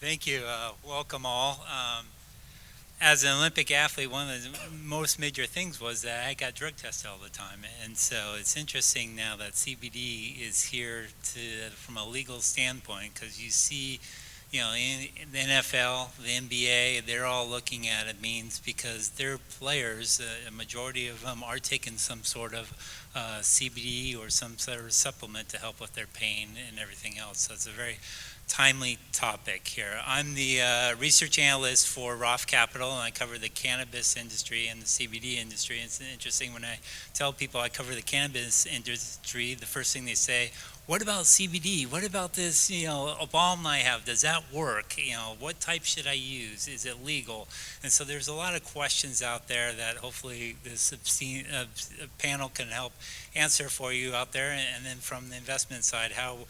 Thank you. Welcome all. As an Olympic athlete, one of the most major things was that I got drug tested all the time, and so it's interesting now that CBD is here from a legal standpoint, because you see, in the NFL, the NBA, they're all looking at it means because their players, a majority of them, are taking some sort of CBD or some sort of supplement to help with their pain and everything else. So it's a very timely topic here. I'm the research analyst for Roth Capital, and I cover the cannabis industry and the CBD industry. It's interesting when I tell people I cover the cannabis industry, the first thing they say, what about CBD? What about this, a balm I have? Does that work? What type should I use? Is it legal? And so there's a lot of questions out there that hopefully this panel can help answer for you out there. And then from the investment side, how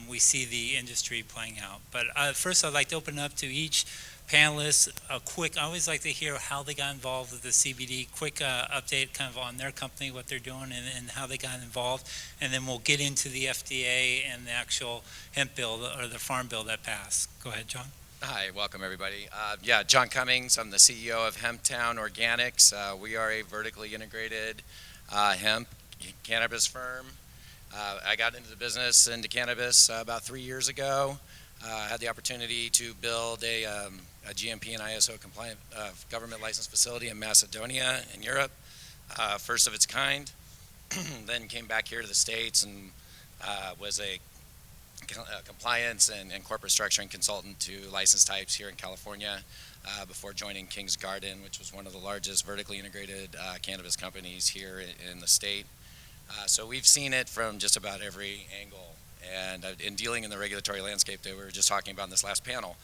we see the industry playing out. But first, I'd like to open up to each panelist I always like to hear how they got involved with the CBD, quick update kind of on their company, what they're doing, and how they got involved. And then we'll get into the FDA and the actual hemp bill or the farm bill that passed. Go ahead, John. Hi, welcome everybody. John Cummings. I'm the CEO of Hemptown Organics. We are a vertically integrated hemp cannabis firm. I got into the business, into cannabis, about 3 years ago. Had the opportunity to build a GMP and ISO compliant government licensed facility in Macedonia in Europe, first of its kind. Then came back here to the States and was a compliance and corporate structuring consultant to license types here in California before joining King's Garden, which was one of the largest vertically integrated cannabis companies here in the state. So we've seen it from just about every angle. And in dealing in the regulatory landscape that we were just talking about in this last panel,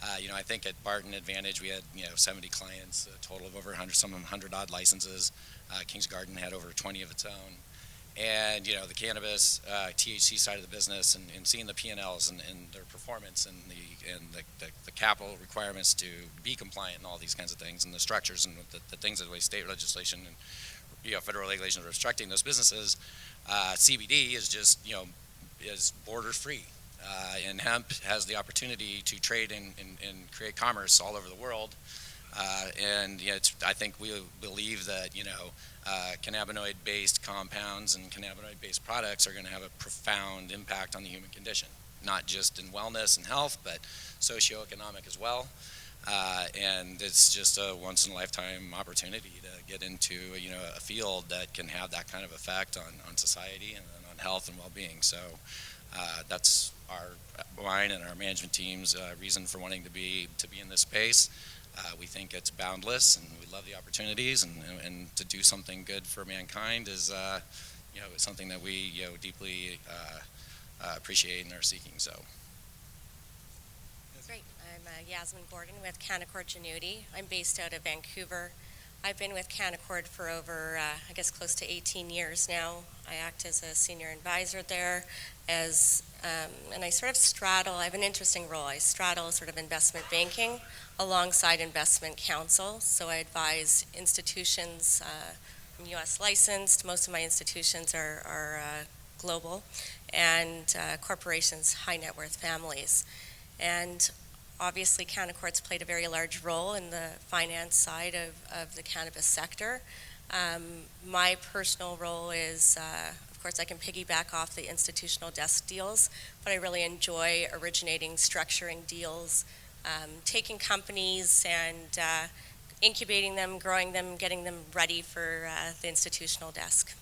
I think at Barton Advantage we had 70 clients, a total of over 100, some of them 100 odd licenses. King's Garden had over 20 of its own. And the cannabis THC side of the business and seeing the P&Ls and their performance and the capital requirements to be compliant and all these kinds of things and the structures and the things that the way state legislation and federal regulations are restricting those businesses, CBD is just is border free, and hemp has the opportunity to trade and create commerce all over the world. And I think we believe that cannabinoid-based compounds and cannabinoid-based products are going to have a profound impact on the human condition, not just in wellness and health, but socioeconomic as well. And it's just a once-in-a-lifetime opportunity to get into a field that can have that kind of effect on society and on health and well-being. So that's mine and our management team's reason for wanting to be in this space. We think it's boundless, and we love the opportunities, and to do something good for mankind is something that we deeply appreciate and are seeking. So. Great. I'm Yasmin Gordon with Canaccord Genuity. I'm based out of Vancouver. I've been with Canaccord for over, close to 18 years now. I act as a senior advisor there, and I sort of straddle. I have an interesting role. I straddle sort of investment banking alongside investment counsel. So I advise institutions. I'm U.S. licensed. Most of my institutions are global, and corporations, high net worth families. And obviously, Canaccord's played a very large role in the finance side of the cannabis sector. My personal role is, of course, I can piggyback off the institutional desk deals, but I really enjoy originating, structuring deals, taking companies and incubating them, growing them, getting them ready for the institutional desk.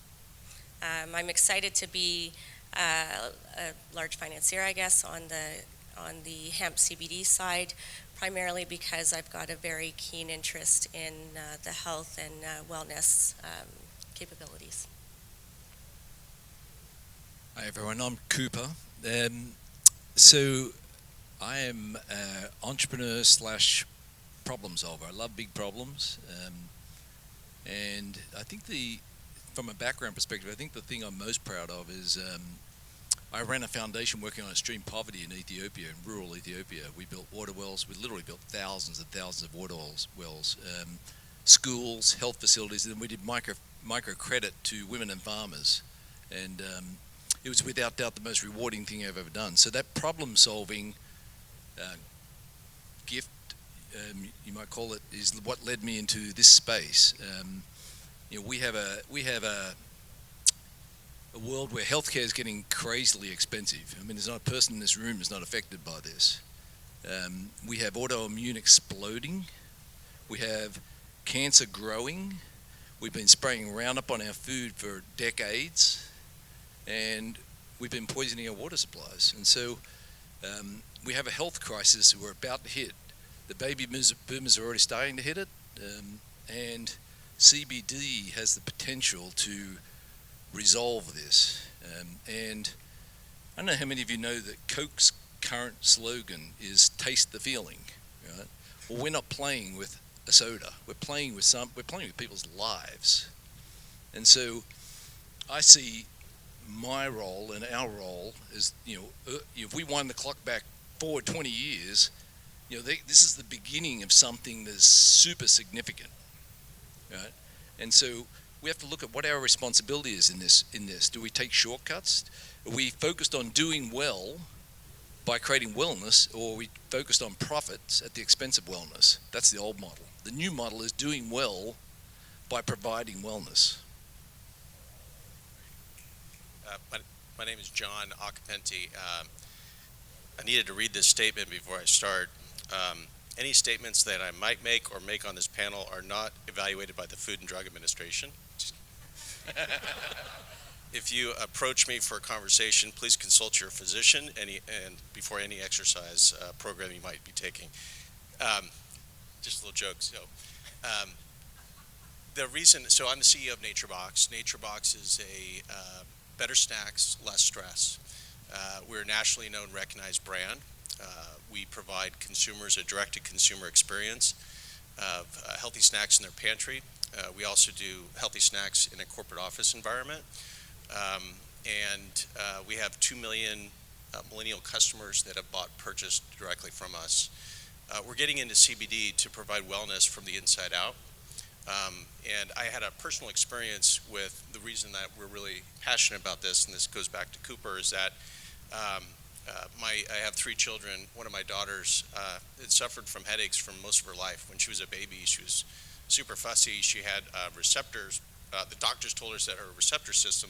I'm excited to be a large financier, I guess, on the hemp CBD side, primarily because I've got a very keen interest in the health and wellness capabilities. Hi everyone, I'm Cooper. So I am an entrepreneur slash problem solver. I love big problems, and I think from a background perspective, I think the thing I'm most proud of is I ran a foundation working on extreme poverty in Ethiopia, in rural Ethiopia. We built water wells. We literally built thousands and thousands of water wells, schools, health facilities, and then we did micro credit to women and farmers. And it was without doubt the most rewarding thing I've ever done. So that problem solving gift, you might call it, is what led me into this space. We have a world where healthcare is getting crazily expensive. I mean, there's not a person in this room who's not affected by this. We have autoimmune exploding. We have cancer growing. We've been spraying Roundup on our food for decades, and we've been poisoning our water supplies. And so we have a health crisis we're about to hit. The baby boomers are already starting to hit it, and CBD has the potential to resolve this. And I don't know how many of you know that Coke's current slogan is "Taste the feeling." Right? Well, we're not playing with a soda. We're playing with people's lives. And so I see my role and our role is, if we wind the clock back forward 20 years, this is the beginning of something that's super significant, right? And so we have to look at what our responsibility is in this. Do we take shortcuts? Are we focused on doing well by creating wellness, or are we focused on profits at the expense of wellness? That's the old model. The new model is doing well by providing wellness. My name is John Acapenti. I needed to read this statement before I start. Any statements that I might make or make on this panel are not evaluated by the Food and Drug Administration. If you approach me for a conversation, please consult your physician and before any exercise program you might be taking. Just a little joke. So, so I'm the CEO of NatureBox. NatureBox is a better snacks, less stress. We're a nationally known, recognized brand. We provide consumers a direct-to-consumer experience of healthy snacks in their pantry. We also do healthy snacks in a corporate office environment. We have 2 million millennial customers that have purchased directly from us. We're getting into CBD to provide wellness from the inside out. And I had a personal experience with the reason that we're really passionate about this, and this goes back to Cooper, is that I have 3 children. One of my daughters had suffered from headaches for most of her life. When she was a baby, she was super fussy. She had receptors. The doctors told her that her receptor system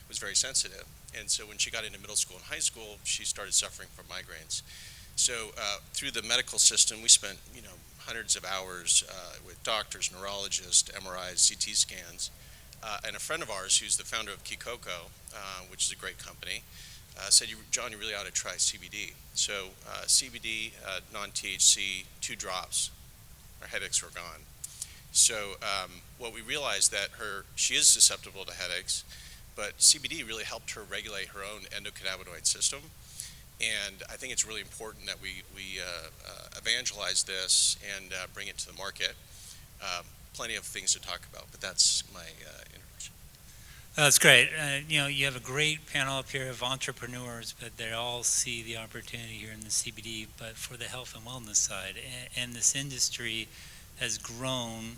was very sensitive. And so when she got into middle school and high school, she started suffering from migraines. So through the medical system, we spent hundreds of hours with doctors, neurologists, MRIs, CT scans. And a friend of ours, who's the founder of Kikoko, which is a great company, said, John, you really ought to try CBD. So CBD, non-THC, 2 drops, her headaches were gone. So what we realized that she is susceptible to headaches, but CBD really helped her regulate her own endocannabinoid system. And I think it's really important that we evangelize this and bring it to the market. Plenty of things to talk about, but that's my introduction. That's great. You have a great panel up here of entrepreneurs, but they all see the opportunity here in the CBD, but for the health and wellness side. And this industry has grown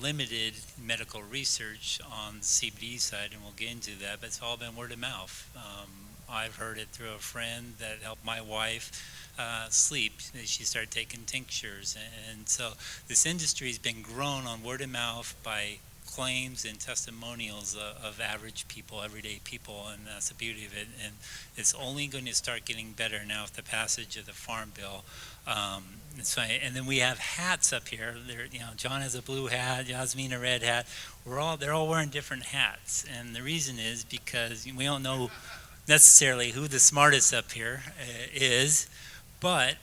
limited medical research on the CBD side, and we'll get into that, but it's all been word of mouth. I've heard it through a friend that helped my wife sleep. She started taking tinctures. And so this industry has been grown on word of mouth by claims and testimonials of average people, everyday people, and that's the beauty of it. And it's only going to start getting better now with the passage of the Farm Bill. And then we have hats up here. John has a blue hat, Yasmin a red hat. They're all wearing different hats, and the reason is because we don't know necessarily who the smartest up here is, but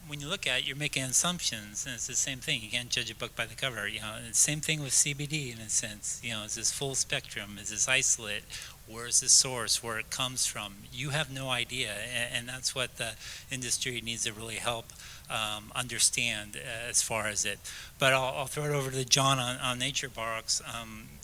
when you look at it, you're making assumptions, and it's the same thing. You can't judge a book by the cover. The same thing with CBD in a sense. Is this full spectrum? Is this isolate? Where is the source? Where it comes from? You have no idea, and that's what the industry needs to really help understand as far as it. But I'll throw it over to John on NatureBox.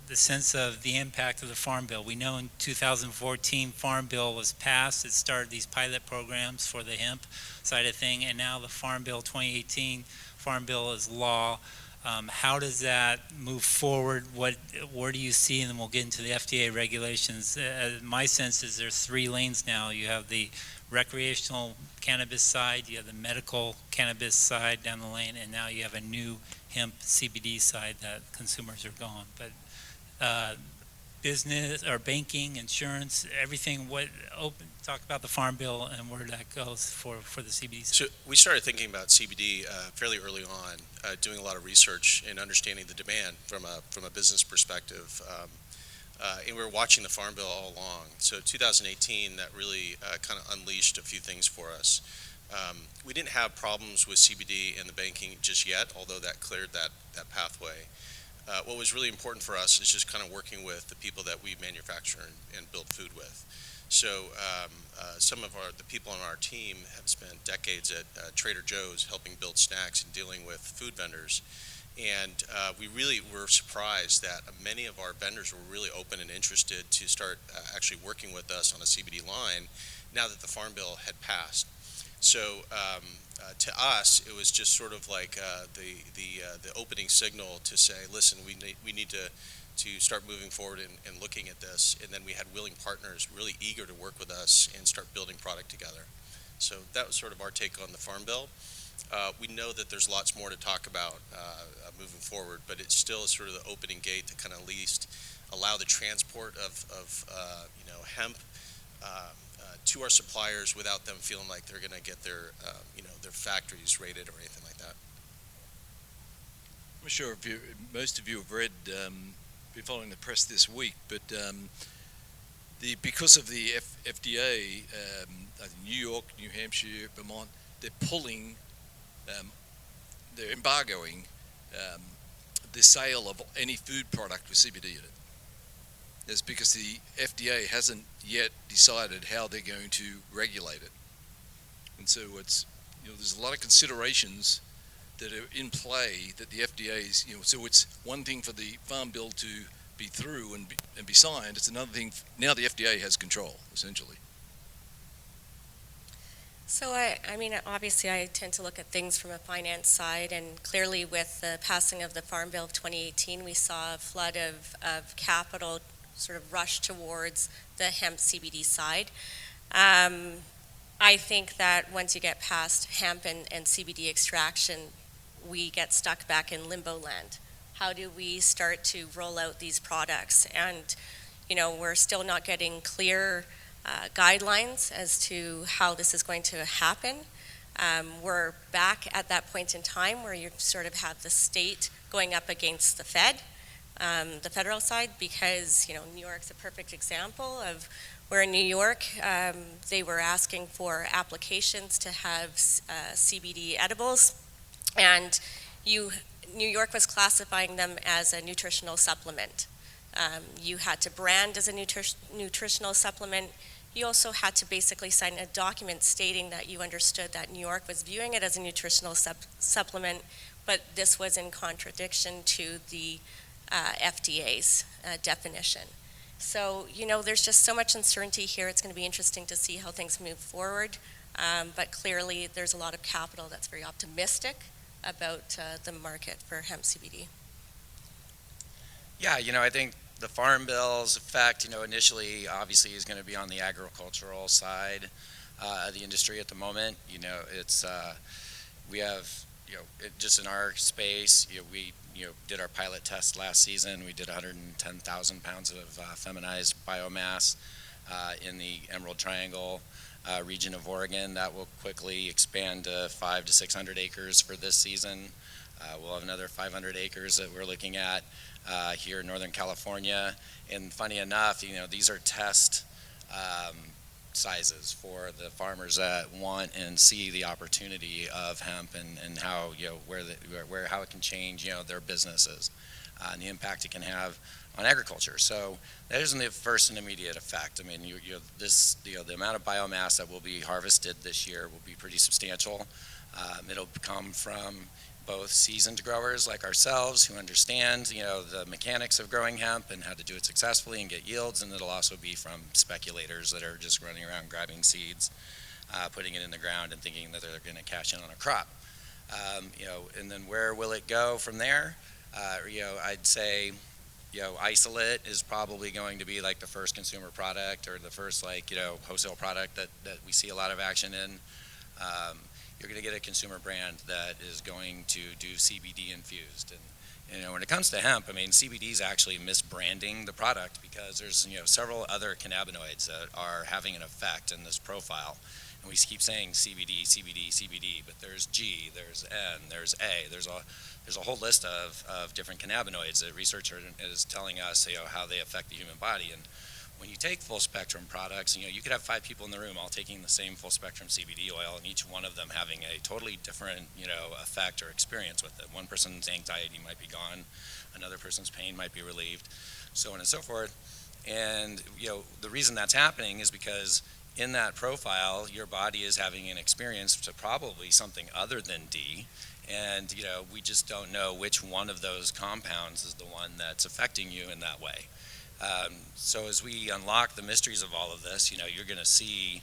The sense of the impact of the Farm Bill. We know in 2014 Farm Bill was passed. It started these pilot programs for the hemp side of thing, and now the Farm Bill 2018 Farm Bill is law. How does that move forward? Where do you see, and then we'll get into the FDA regulations. My sense is there's 3 lanes now. You have the recreational cannabis side, you have the medical cannabis side down the lane, and now you have a new hemp CBD side that consumers are going. But business or banking, insurance, everything, talk about the Farm Bill and where that goes for the CBD side. So we started thinking about CBD fairly early on, doing a lot of research and understanding the demand from a business perspective. And we were watching the Farm Bill all along. So 2018, that really kind of unleashed a few things for us. We didn't have problems with CBD in the banking just yet, although that cleared that pathway. What was really important for us is just kind of working with the people that we manufacture and build food with. So some of the people on our team have spent decades at Trader Joe's helping build snacks and dealing with food vendors. And we really were surprised that many of our vendors were really open and interested to start actually working with us on a CBD line now that the Farm Bill had passed. So to us, it was just sort of like the opening signal to say, listen, we need to start moving forward and looking at this. And then we had willing partners really eager to work with us and start building product together. So that was sort of our take on the Farm Bill. We know that there's lots more to talk about moving forward, but it's still sort of the opening gate to kind of at least allow the transport of hemp to our suppliers without them feeling like they're going to get their factories raided or anything like that. I'm sure most of you have read, been following the press this week, but because of the FDA, New York, New Hampshire, Vermont, they're pulling, they're embargoing the sale of any food product with CBD in it. It's because the FDA hasn't yet decided how they're going to regulate it. And so there's a lot of considerations that are in play that the FDA's, so it's one thing for the Farm Bill to be through and be signed. It's another thing, now the FDA has control, essentially. So I mean, obviously I tend to look at things from a finance side, and clearly with the passing of the Farm Bill of 2018, we saw a flood of capital sort of rush towards the hemp CBD side. I think that once you get past hemp and CBD extraction, we get stuck back in limbo land. How do we start to roll out these products? And, we're still not getting clear guidelines as to how this is going to happen. We're back at that point in time where you sort of have the state going up against the federal side, because, New York's a perfect example of where in New York, they were asking for applications to have CBD edibles, and New York was classifying them as a nutritional supplement. You had to brand as a nutritional supplement. You also had to basically sign a document stating that you understood that New York was viewing it as a nutritional supplement, but this was in contradiction to the FDA's definition. So, there's just so much uncertainty here. It's going to be interesting to see how things move forward. But clearly, there's a lot of capital that's very optimistic about the market for hemp CBD. Yeah, I think the Farm Bill's effect, initially obviously is going to be on the agricultural side of the industry at the moment. It's we have, just in our space, we did our pilot test last season. We did 110,000 pounds of feminized biomass in the Emerald Triangle region of Oregon. That will quickly expand to 500 to 600 acres for this season. We'll have another 500 acres that we're looking at here in Northern California. And funny enough, these are test sizes for the farmers that want and see the opportunity of hemp and how how it can change their businesses and the impact it can have on agriculture. So that isn't the first and immediate effect. I mean, the amount of biomass that will be harvested this year will be pretty substantial. It'll come from both seasoned growers like ourselves who understand, the mechanics of growing hemp and how to do it successfully and get yields, and it'll also be from speculators that are just running around grabbing seeds, putting it in the ground and thinking that they're going to cash in on a crop. And then where will it go from there? I'd say isolate is probably going to be like the first consumer product or the first wholesale product that we see a lot of action in. You're going to get a consumer brand that is going to do CBD infused. And when it comes to hemp, I mean, CBD is actually misbranding the product because there's several other cannabinoids that are having an effect in this profile. And we keep saying CBD, CBD, CBD, but there's G, there's N, there's A, there's a whole list of different cannabinoids that research is telling us how they affect the human body. And when you take full spectrum products, you could have 5 people in the room all taking the same full spectrum CBD oil, and each one of them having a totally different effect or experience with it. One person's anxiety might be gone, another person's pain might be relieved, so on and so forth. And the reason that's happening is because in that profile, your body is having an experience to probably something other than D, and we just don't know which one of those compounds is the one that's affecting you in that way. So as we unlock the mysteries of all of this, you're going to see,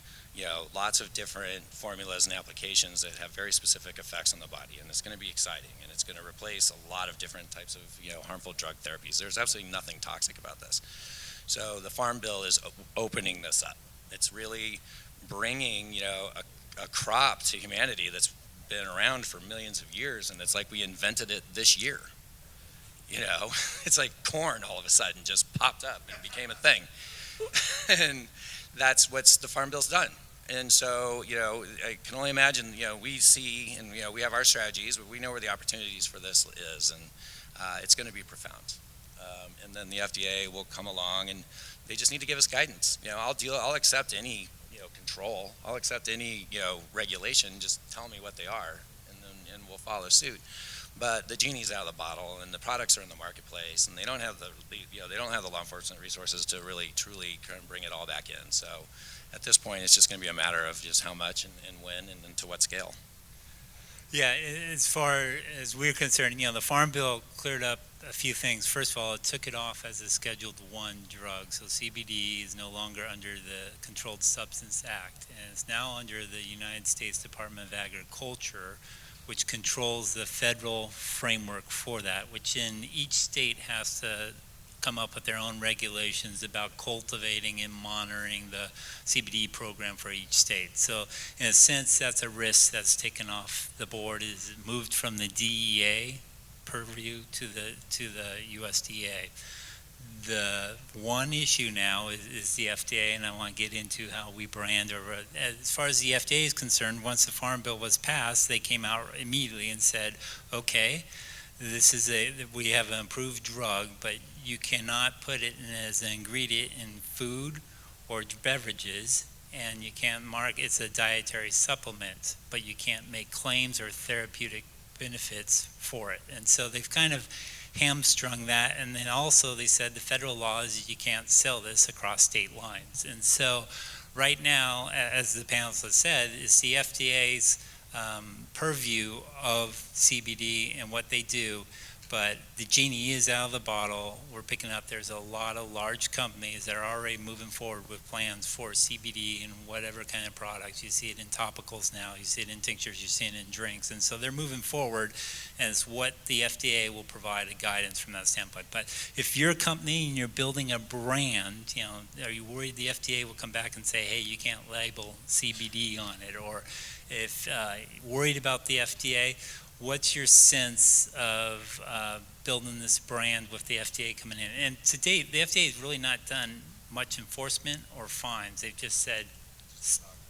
lots of different formulas and applications that have very specific effects on the body, and it's going to be exciting, and it's going to replace a lot of different types of, harmful drug therapies. There's absolutely nothing toxic about this. So the Farm Bill is opening this up. It's really bringing, a crop to humanity that's been around for millions of years, and it's like we invented it this year. It's like corn all of a sudden just popped up and became a thing. And that's what the Farm Bill's done. And so, I can only imagine, we see and, we have our strategies, but we know where the opportunities for this is, and it's going to be profound. And then the FDA will come along, and they just need to give us guidance. I'll accept any, control. I'll accept any, regulation. Just tell me what they are, and we'll follow suit. But the genie's out of the bottle, and the products are in the marketplace, and they don't have the law enforcement resources to really truly kind of bring it all back in. So at this point, it's just going to be a matter of just how much and when and to what scale. Yeah, as far as we're concerned, the Farm Bill cleared up a few things. First of all, it took it off as a Scheduled I drug, so CBD is no longer under the Controlled Substance Act, and it's now under the United States Department of Agriculture, which controls the federal framework for that, which in each state has to come up with their own regulations about cultivating and monitoring the CBD program for each state. So in a sense, that's a risk that's taken off the board, is moved from the DEA purview to the USDA. The one issue now is the FDA, and I want to get into how we brand. As far as the FDA is concerned, once the Farm Bill was passed, they came out immediately and said, okay, we have an approved drug, but you cannot put it in as an ingredient in food or beverages, and you can't mark it's a dietary supplement, but you can't make claims or therapeutic benefits for it. And so they've kind of hamstrung that, and then also they said the federal law is you can't sell this across state lines. And so right now, as the panelists have said, is the FDA's purview of CBD and what they do, but the genie is out of the bottle. We're picking up there's a lot of large companies that are already moving forward with plans for CBD and whatever kind of products. You see it in topicals now, you see it in tinctures, you see it in drinks, and so they're moving forward, and it's what the FDA will provide a guidance from that standpoint. But if you're a company and you're building a brand, are you worried the FDA will come back and say, hey, you can't label CBD on it? Or if worried about the FDA, what's your sense of building this brand with the FDA coming in? And to date, the FDA has really not done much enforcement or fines. They've just said,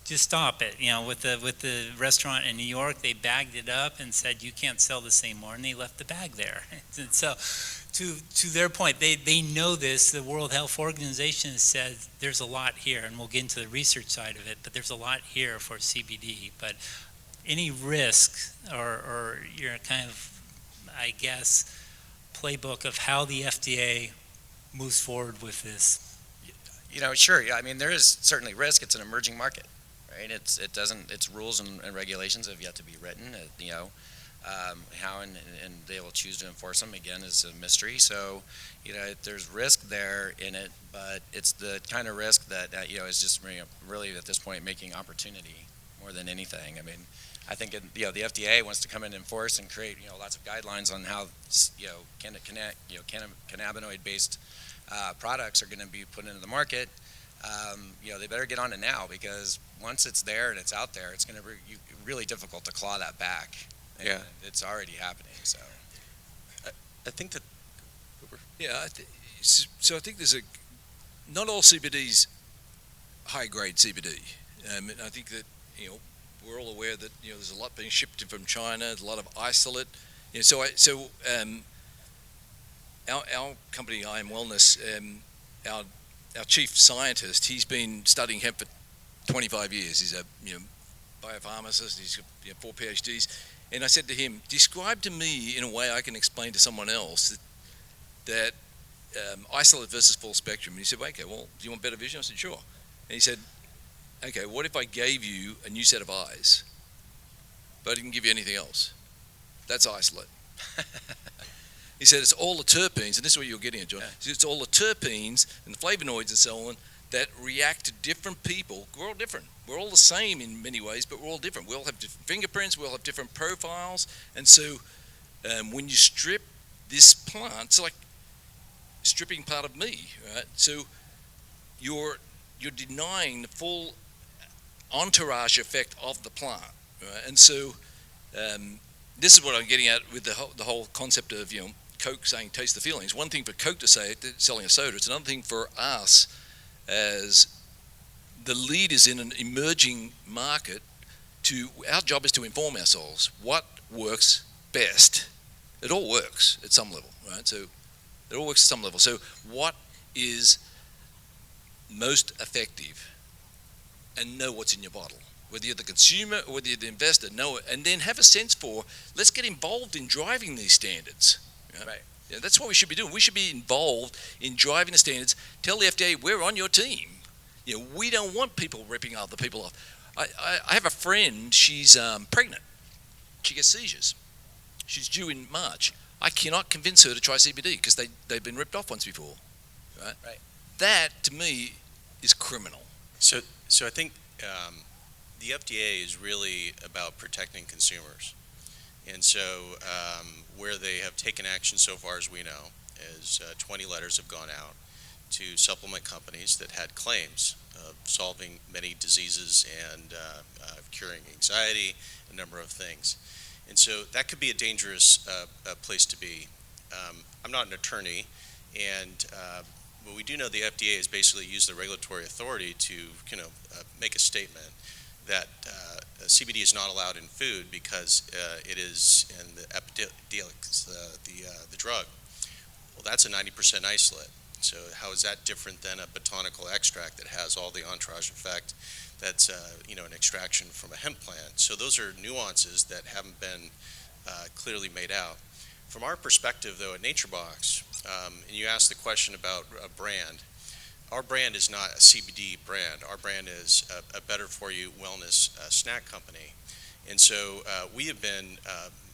just stop it. With the restaurant in New York, they bagged it up and said, you can't sell this anymore, and they left the bag there. And so to their point, they know this. The World Health Organization has said there's a lot here, and we'll get into the research side of it, but there's a lot here for CBD. But any risk or your kind of, I guess, playbook of how the FDA moves forward with this? Sure. Yeah, I mean, there is certainly risk. It's an emerging market, right? Its rules and regulations have yet to be written. How and they will choose to enforce them, again, is a mystery. So, there's risk there in it, but it's the kind of risk that, is just really at this point making opportunity more than anything. I mean, I think the FDA wants to come in and enforce and create lots of guidelines on how cannabinoid-based products are going to be put into the market. They better get on it now, because once it's there and it's out there, it's going to be really difficult to claw that back. And Yeah. it's already happening. So I think that Yeah, so I think not all CBD's high-grade CBD. I think that we're all aware that there's a lot being shipped in from China, there's a lot of isolate. Our company, I Am Wellness, our chief scientist, he's been studying hemp for 25 years. He's a biopharmacist. He's got 4 PhDs. And I said to him, describe to me in a way I can explain to someone else that isolate versus full spectrum. And he said, well, okay, well, do you want better vision? I said, sure. And he said, okay, what if I gave you a new set of eyes, but I didn't give you anything else? That's isolate. He said it's all the terpenes, and this is what you're getting at, John. Yeah. He said it's all the terpenes and the flavonoids and so on that react to different people. We're all different. We're all the same in many ways, but we're all different. We all have different fingerprints. We all have different profiles. And so when you strip this plant, it's like stripping part of me, right? So you're denying the full entourage effect of the plant, right? And so this is what I'm getting at with the whole concept of Coke saying taste the feelings. One thing for Coke to say it, selling a soda. It's another thing for us as the leaders in an emerging market. Our job is to inform ourselves what works best. It all works at some level, right? So it all works at some level. So what is most effective? And know what's in your bottle. Whether you're the consumer or whether you're the investor, know it, and then have a sense for, let's get involved in driving these standards. Right. Yeah, that's what we should be doing. We should be involved in driving the standards. Tell the FDA, we're on your team. We don't want people ripping other people off. I have a friend, she's pregnant. She gets seizures. She's due in March. I cannot convince her to try CBD because they've been ripped off once before. Right? Right. That, to me, is criminal. So I think the FDA is really about protecting consumers. And so where they have taken action so far, as we know, is 20 letters have gone out to supplement companies that had claims of solving many diseases and curing anxiety, a number of things. And so that could be a dangerous place to be. I'm not an attorney, but we do know the FDA has basically used the regulatory authority to make a statement that CBD is not allowed in food because it is in the epidiolex, the drug. Well, that's a 90% isolate. So how is that different than a botanical extract that has all the entourage effect that's an extraction from a hemp plant? So those are nuances that haven't been clearly made out. From our perspective, though, at NatureBox, and you asked the question about a brand, our brand is not a CBD brand. Our brand is a better-for-you wellness snack company. And so we have been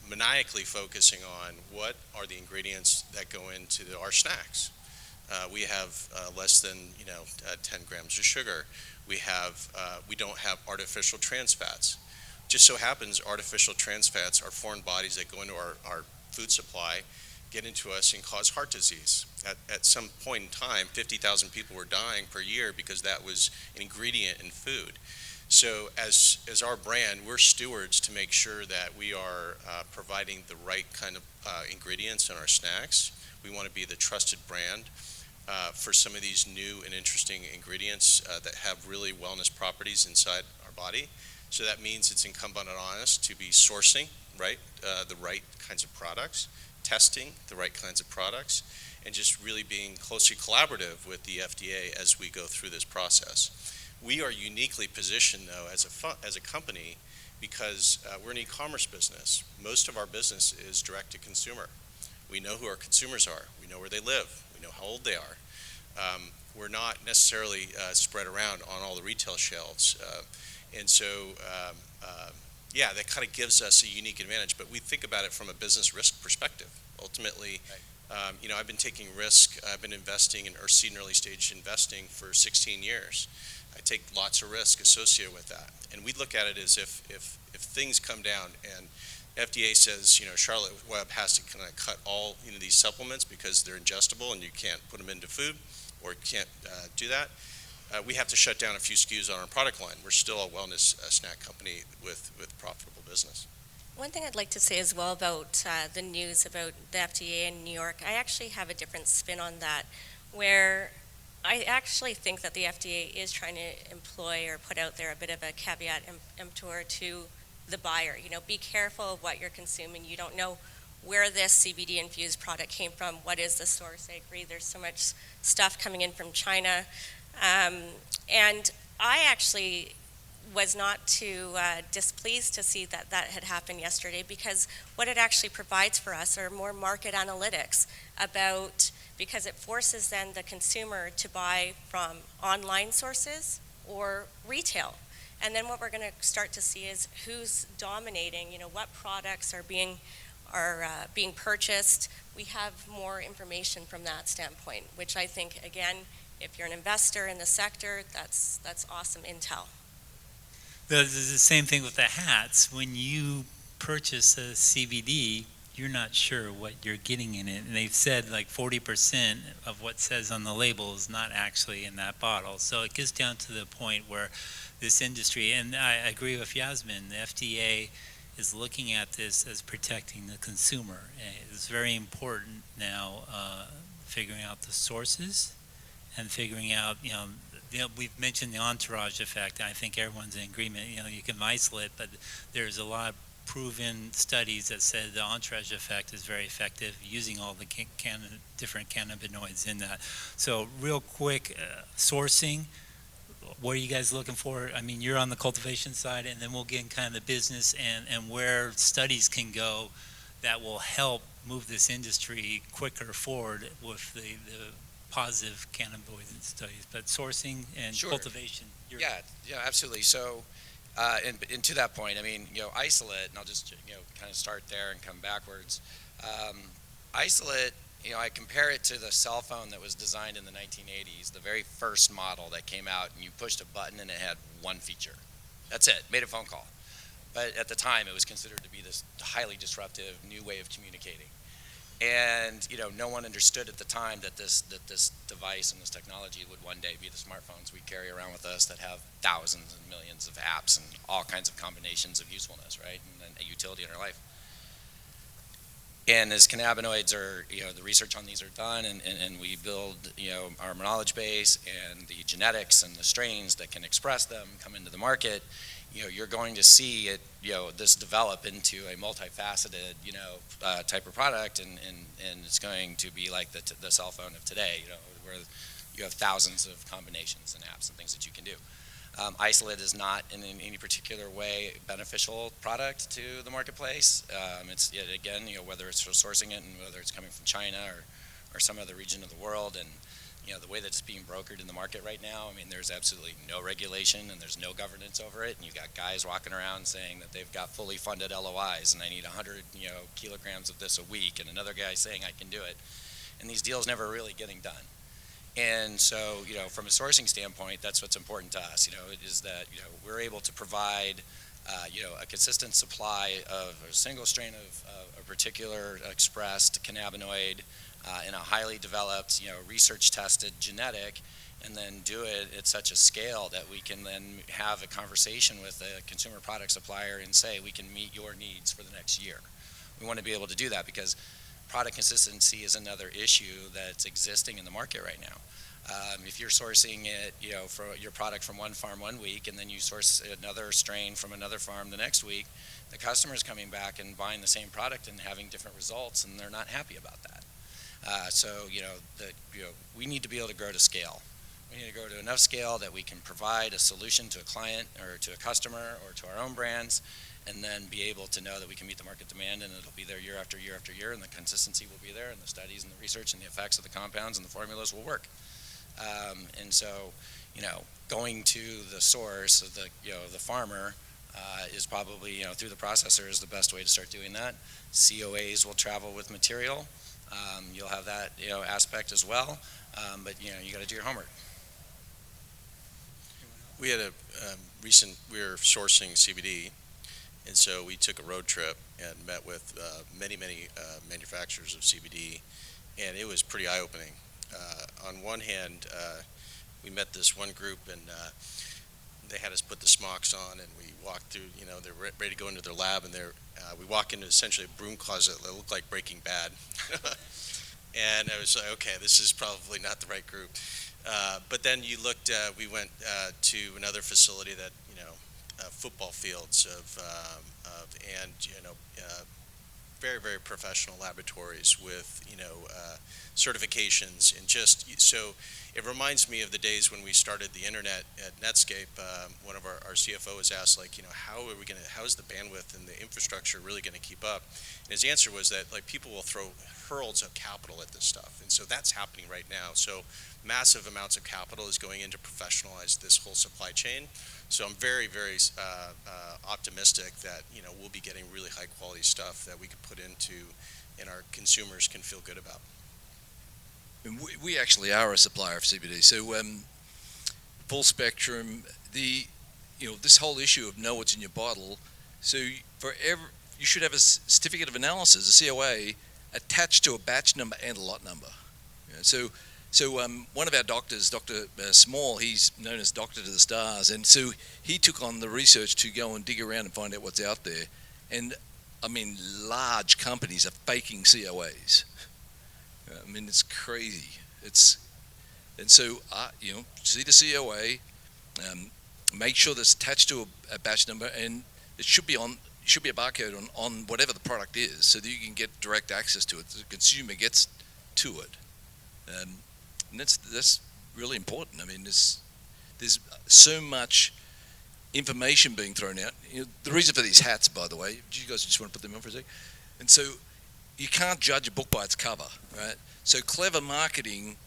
maniacally focusing on what are the ingredients that go into our snacks. We have less than 10 grams of sugar. We don't have artificial trans fats. Just so happens artificial trans fats are foreign bodies that go into our food supply, get into us, and cause heart disease. At some point in time, 50,000 people were dying per year because that was an ingredient in food. So as our brand, we're stewards to make sure that we are providing the right kind of ingredients in our snacks. We want to be the trusted brand for some of these new and interesting ingredients that have really wellness properties inside our body. So that means it's incumbent on us to be sourcing the right kinds of products, testing the right kinds of products, and just really being closely collaborative with the FDA as we go through this process. We are uniquely positioned, though, as a company because we're an e-commerce business. Most of our business is direct to consumer. We know who our consumers are. We know where they live. We know how old they are. We're not necessarily spread around on all the retail shelves. And so, that kind of gives us a unique advantage. But we think about it from a business risk perspective. Ultimately, I've been taking risk. I've been investing in seed and early stage investing for 16 years. I take lots of risk associated with that. And we look at it as if things come down and FDA says, Charlotte Web has to kind of cut all, these supplements because they're ingestible and you can't put them into food or can't do that. We have to shut down a few SKUs on our product line. We're still a wellness snack company with profitable business. One thing I'd like to say as well about the news about the FDA in New York, I actually have a different spin on that, where I actually think that the FDA is trying to employ or put out there a bit of a caveat emptor to the buyer. Be careful of what you're consuming. You don't know where this CBD infused product came from. What is the source? I agree. There's so much stuff coming in from China. And I actually was not too displeased to see that had happened yesterday, because what it actually provides for us are more market analytics because it forces then the consumer to buy from online sources or retail. And then what we're going to start to see is who's dominating, what products are being purchased. We have more information from that standpoint, which I think, again, if you're an investor in the sector, that's awesome intel. The same thing with the hats. When you purchase a CBD, you're not sure what you're getting in it. And they've said like 40% of what says on the label is not actually in that bottle. So it gets down to the point where this industry, and I agree with Yasmin, the FDA is looking at this as protecting the consumer. And it's very important now figuring out the sources and figuring out, we've mentioned the entourage effect. I think everyone's in agreement. You can isolate, but there's a lot of proven studies that said the entourage effect is very effective using all the different cannabinoids in that. So real quick, sourcing, what are you guys looking for? I mean, you're on the cultivation side, and then we'll get in kind of the business and where studies can go that will help move this industry quicker forward with the positive cannabinoid studies. But sourcing and Sure. cultivation. Yeah, absolutely. So, and to that point, I mean, isolate, and I'll just, kind of start there and come backwards. Isolate, I compare it to the cell phone that was designed in the 1980s, the very first model that came out, and you pushed a button and it had one feature. That's it, made a phone call. But at the time, it was considered to be this highly disruptive new way of communicating. And no one understood at the time that this device and this technology would one day be the smartphones we carry around with us that have thousands and millions of apps and all kinds of combinations of usefulness, right, and a utility in our life. And as cannabinoids are, the research on these are done, and we build, our knowledge base and the genetics and the strains that can express them come into the market, you're going to see it, this develop into a multifaceted, type of product, and it's going to be like the cell phone of today, where you have thousands of combinations and apps and things that you can do. Isolate is not in any particular way beneficial product to the marketplace. It's, again, whether it's for sourcing it and whether it's coming from China or some other region of the world, and the way that it's being brokered in the market right now, I mean, there's absolutely no regulation and there's no governance over it, and you've got guys walking around saying that they've got fully funded LOIs and I need 100 kilograms of this a week, and another guy saying I can do it, and these deals never really getting done. And so, from a sourcing standpoint, that's what's important to us, is that, we're able to provide, a consistent supply of a single strain of a particular expressed cannabinoid in a highly developed, research-tested genetic, and then do it at such a scale that we can then have a conversation with a consumer product supplier and say, we can meet your needs for the next year. We want to be able to do that because product consistency is another issue that's existing in the market right now. If you're sourcing it, for your product from one farm one week, and then you source another strain from another farm the next week, the customer's coming back and buying the same product and having different results, and they're not happy about that. So, we need to be able to grow to scale. We need to grow to enough scale that we can provide a solution to a client or to a customer or to our own brands, and then be able to know that we can meet the market demand, and it'll be there year after year after year, and the consistency will be there, and the studies and the research and the effects of the compounds and the formulas will work. And so, going to the source of the farmer is probably, through the processor is the best way to start doing that. COAs will travel with material. You'll have that, aspect as well. But, you got to do your homework. We had a we were sourcing CBD, and so we took a road trip and met with many manufacturers of CBD, and it was pretty eye-opening. On one hand, we met this one group, and they had us put the smocks on, and we walked through. They're ready to go into their lab, and we walk into essentially a broom closet that looked like Breaking Bad. And I was like, okay, this is probably not the right group. But then we went to another facility that, football fields and very professional laboratories with certifications, and just so it reminds me of the days when we started the internet at Netscape. One of our CFO was asked, like, how is the bandwidth and the infrastructure really going to keep up? And his answer was that, like, people will throw hurls of capital at this stuff, and so that's happening right now. So massive amounts of capital is going in to professionalize this whole supply chain. So I'm very optimistic that we'll be getting really high quality stuff that we can put into, and our consumers can feel good about. And we actually are a supplier of CBD, so full spectrum. This whole issue of know what's in your bottle. So you should have a certificate of analysis, a COA, attached to a batch number and a lot number. So one of our doctors, Dr. Small, he's known as Doctor to the Stars, and so he took on the research to go and dig around and find out what's out there. And I mean, large companies are faking COAs. I mean, it's crazy. And so see the COA, make sure that's attached to a batch number, and it should be a barcode on whatever the product is, so that you can get direct access to it. The consumer gets to it. And that's really important. I mean, there's so much information being thrown out. The reason for these hats, by the way, do you guys just want to put them on for a sec? And so you can't judge a book by its cover, right? So clever marketing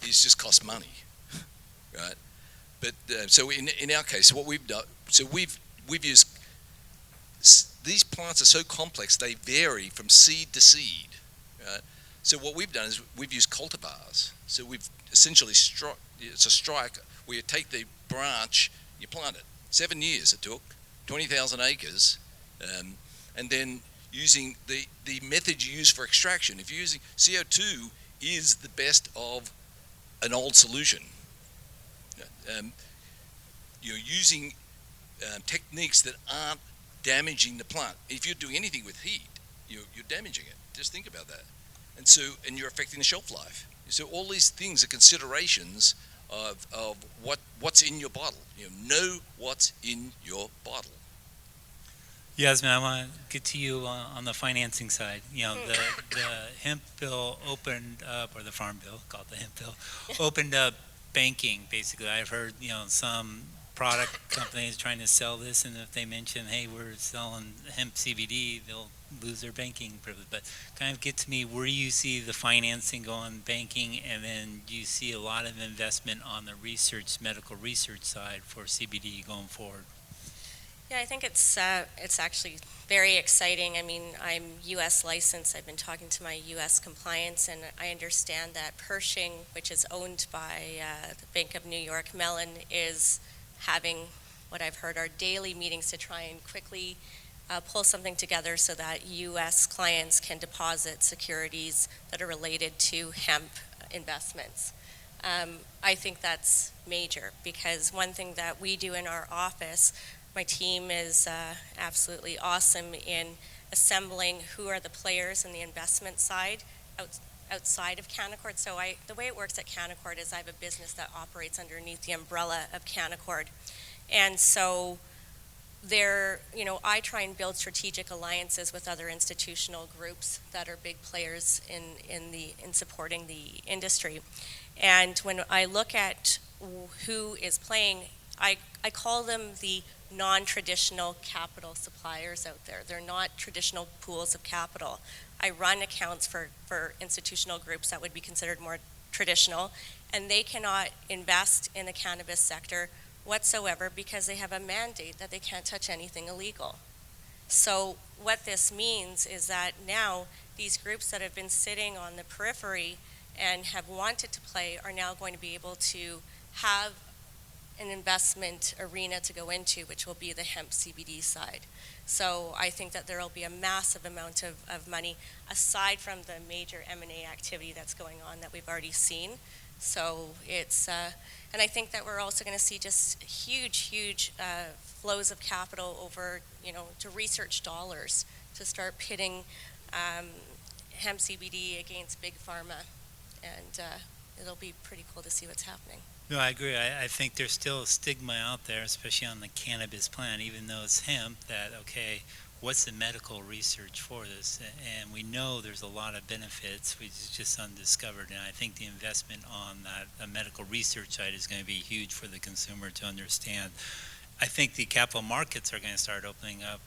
is just cost money, right? But so in our case, what we've done, so we've used, these plants are so complex, they vary from seed to seed, right? So what we've done is we've used cultivars. So we've essentially it's a strike where you take the branch, you plant it. 7 years it took, 20,000 acres, and then using the method you use for extraction. If you're using CO2 is the best of an old solution. You're using techniques that aren't damaging the plant. If you're doing anything with heat, you're damaging it. Just think about that. And you're affecting the shelf life. So all these things are considerations of what's in your bottle. Know what's in your bottle. Yasmin, I want to get to you on the financing side. The hemp bill opened up, or the farm bill, called the hemp bill, opened up banking, basically. I've heard, some product companies trying to sell this, and if they mention, hey, we're selling hemp CBD, they'll lose their banking privilege. But kind of get to me where you see the financing going, banking, and then do you see a lot of investment on the medical research side for CBD going forward? Yeah, I think it's actually very exciting. I mean, I'm U.S. licensed. I've been talking to my U.S. compliance, and I understand that Pershing, which is owned by the Bank of New York Mellon, is having what I've heard are daily meetings to try and quickly pull something together so that U.S. clients can deposit securities that are related to hemp investments. I think that's major, because one thing that we do in our office, my team is absolutely awesome in assembling who are the players in the investment side outside of Canaccord. So the way it works at Canaccord is I have a business that operates underneath the umbrella of Canaccord. And so I try and build strategic alliances with other institutional groups that are big players in supporting the industry. And when I look at who is playing, I call them the non-traditional capital suppliers out there. They're not traditional pools of capital. I run accounts for institutional groups that would be considered more traditional, and they cannot invest in the cannabis sector whatsoever because they have a mandate that they can't touch anything illegal. So what this means is that now these groups that have been sitting on the periphery and have wanted to play are now going to be able to have an investment arena to go into, which will be the hemp CBD side. So I think that there will be a massive amount of money aside from the major M&A activity that's going on that we've already seen. So it's, and I think that we're also going to see just huge flows of capital over, to research dollars to start pitting hemp CBD against big pharma. And it'll be pretty cool to see what's happening. No, I agree. I think there's still a stigma out there, especially on the cannabis plant, even though it's hemp, that, okay, what's the medical research for this? And we know there's a lot of benefits, which is just undiscovered. And I think the investment on that medical research side is going to be huge for the consumer to understand. I think the capital markets are going to start opening up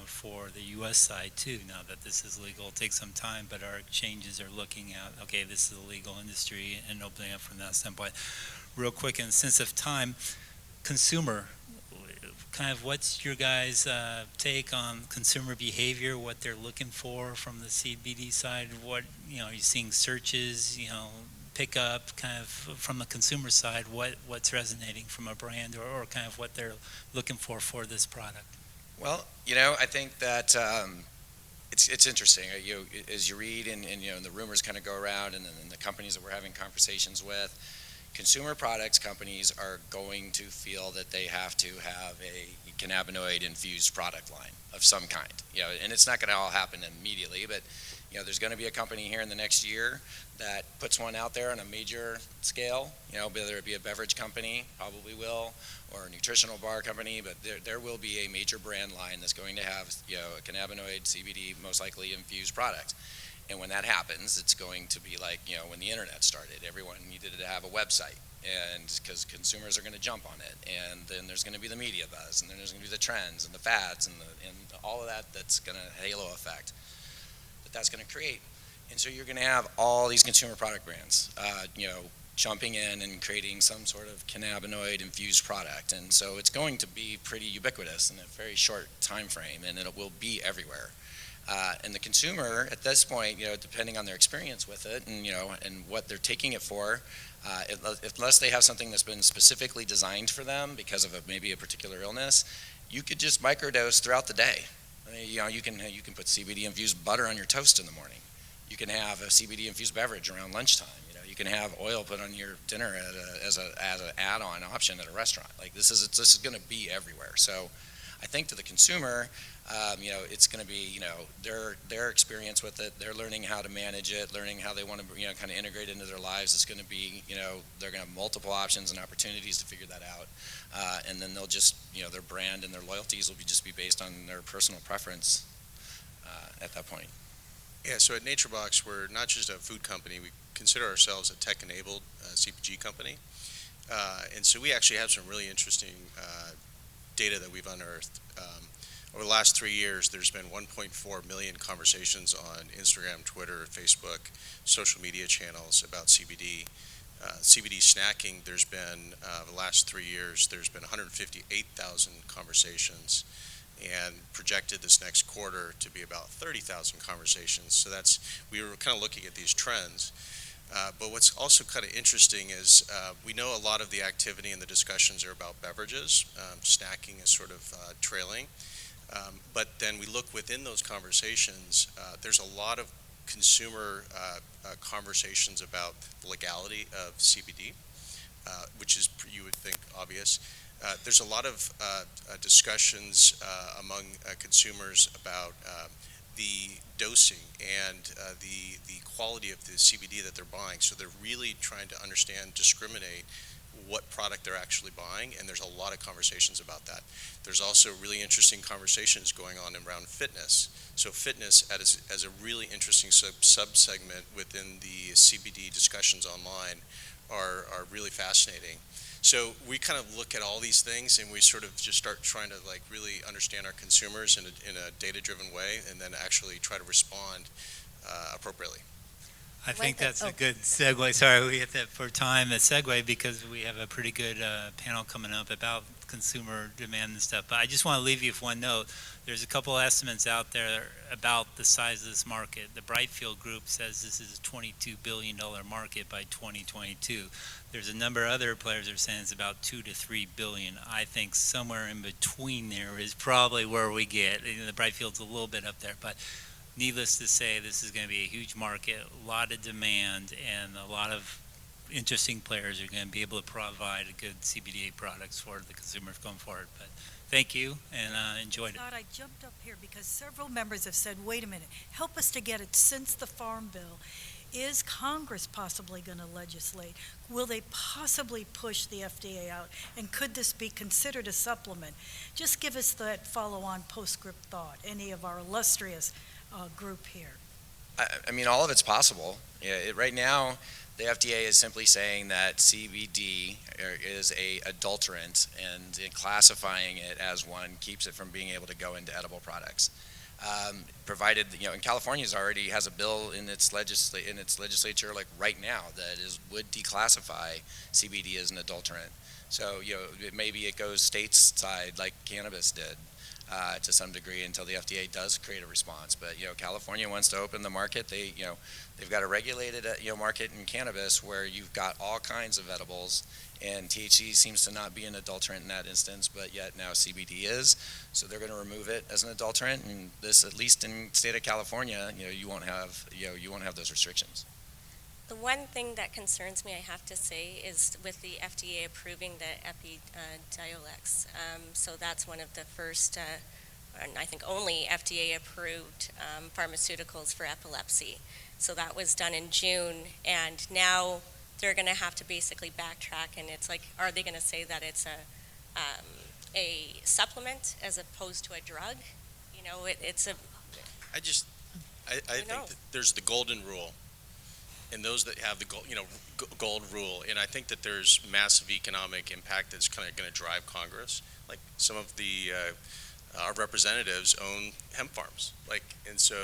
for the U.S. side too, now that this is legal. It'll take some time, but our exchanges are looking at, okay, this is a legal industry, and opening up from that standpoint. Real quick, in the sense of time, consumer, kind of what's your guys' take on consumer behavior, what they're looking for from the CBD side? What, are you seeing searches, pick up kind of from the consumer side, what's resonating from a brand or kind of what they're looking for this product? Well, I think that it's interesting. As you read and the rumors kind of go around, and then the companies that we're having conversations with, consumer products companies are going to feel that they have to have a cannabinoid infused product line of some kind. And it's not going to all happen immediately, but there's going to be a company here in the next year that puts one out there on a major scale, whether it be a beverage company, probably will, or a nutritional bar company, but there will be a major brand line that's going to have, a cannabinoid CBD, most likely infused product. And when that happens, it's going to be like, when the internet started, everyone needed to have a website, and because consumers are going to jump on it, and then there's going to be the media buzz, and then there's going to be the trends and the fads and all of that that's going to halo effect that's going to create. And so you're going to have all these consumer product brands, jumping in and creating some sort of cannabinoid infused product. And so it's going to be pretty ubiquitous in a very short time frame, and it will be everywhere. And the consumer at this point, depending on their experience with it and what they're taking it for, unless they have something that's been specifically designed for them because of maybe a particular illness, you could just microdose throughout the day. You can put CBD infused butter on your toast in the morning. You can have a CBD infused beverage around lunchtime. You can have oil put on your dinner as an add-on option at a restaurant. Like this is going to be everywhere. So I think to the consumer, it's going to be their experience with it. They're learning how to manage it, learning how they want to kind of integrate it into their lives. It's going to be they're going to have multiple options and opportunities to figure that out, and then they'll just their brand and their loyalties will just be based on their personal preference at that point. Yeah, so at NatureBox, we're not just a food company. We consider ourselves a tech-enabled CPG company. And so we actually have some really interesting data that we've unearthed. Over the last 3 years, there's been 1.4 million conversations on Instagram, Twitter, Facebook, social media channels about CBD. CBD snacking, there's been, the last 3 years, there's been 158,000 conversations, and projected this next quarter to be about 30,000 conversations. So we were kind of looking at these trends. But what's also kind of interesting is we know a lot of the activity and the discussions are about beverages. Snacking is sort of trailing. But then we look within those conversations, there's a lot of consumer conversations about the legality of CBD, which is, you would think, obvious. There's a lot of discussions among consumers about the dosing and the quality of the CBD that they're buying. So they're really trying to understand, discriminate what product they're actually buying, and there's a lot of conversations about that. There's also really interesting conversations going on around fitness. So fitness as a really interesting sub-segment within the CBD discussions online are really fascinating. So we kind of look at all these things, and we sort of just start trying to really understand our consumers in a data-driven way, and then actually try to respond appropriately. I think that's a good segue. Sorry, we hit that for time, a segue, because we have a pretty good panel coming up about consumer demand and stuff. But I just want to leave you with one note. There's a couple estimates out there about the size of this market. The Brightfield Group says this is a $22 billion market by 2022. There's a number of other players that are saying it's about 2 to 3 billion. I think somewhere in between there is probably where we get. The Brightfield's a little bit up there, but needless to say, this is going to be a huge market, a lot of demand, and a lot of interesting players are going to be able to provide a good CBDA products for the consumers going forward. But thank you, and enjoyed it. I jumped up here because several members have said, wait a minute, help us to get it since the Farm Bill. Is Congress possibly going to legislate? Will they possibly push the FDA out? And could this be considered a supplement? Just give us that follow-on postscript thought, any of our illustrious group here. I mean, all of it's possible. Right now, the FDA is simply saying that CBD is a adulterant, and classifying it as one keeps it from being able to go into edible products. Provided, and California's already has a bill in its legislature, like right now, that would declassify CBD as an adulterant. So, maybe it goes stateside like cannabis did. To some degree until the FDA does create a response. But California wants to open the market. They've got a regulated market in cannabis where you've got all kinds of edibles, and THC seems to not be an adulterant in that instance, but yet now CBD is. So they're going to remove it as an adulterant, and this, at least in the state of California, you won't have those restrictions. The one thing that concerns me, I have to say, is with the FDA approving the Epidiolex. So that's one of the first, and I think only FDA-approved pharmaceuticals for epilepsy. So that was done in June, and now they're going to have to basically backtrack, and it's like, are they going to say that it's a supplement as opposed to a drug? It's a... I think that there's the golden rule, and those that have the gold rule, and I think that there's massive economic impact that's kind of going to drive Congress. Like some of the our representatives own hemp farms, and so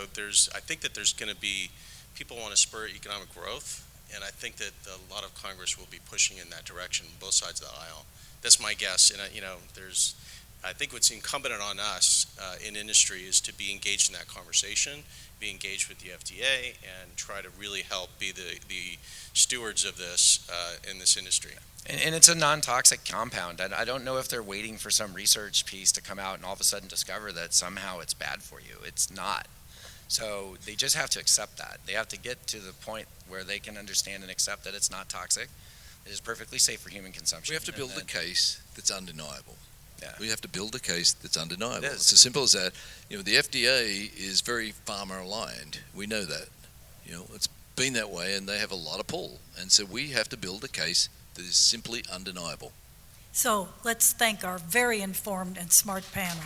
I think that there's going to be people want to spur economic growth, and I think that a lot of Congress will be pushing in that direction, both sides of the aisle. That's my guess, and I think what's incumbent on us in industry is to be engaged in that conversation, be engaged with the FDA, and try to really help be the stewards of this in this industry. And it's a non-toxic compound. I don't know if they're waiting for some research piece to come out and all of a sudden discover that somehow it's bad for you. It's not. So they just have to accept that. They have to get to the point where they can understand and accept that it's not toxic. It is perfectly safe for human consumption. We have to build a case that's undeniable. Yeah. We have to build a case that's undeniable. It is. It's as simple as that. The FDA is very farmer aligned. We know that. It's been that way, and they have a lot of pull. And so we have to build a case that is simply undeniable. So let's thank our very informed and smart panel.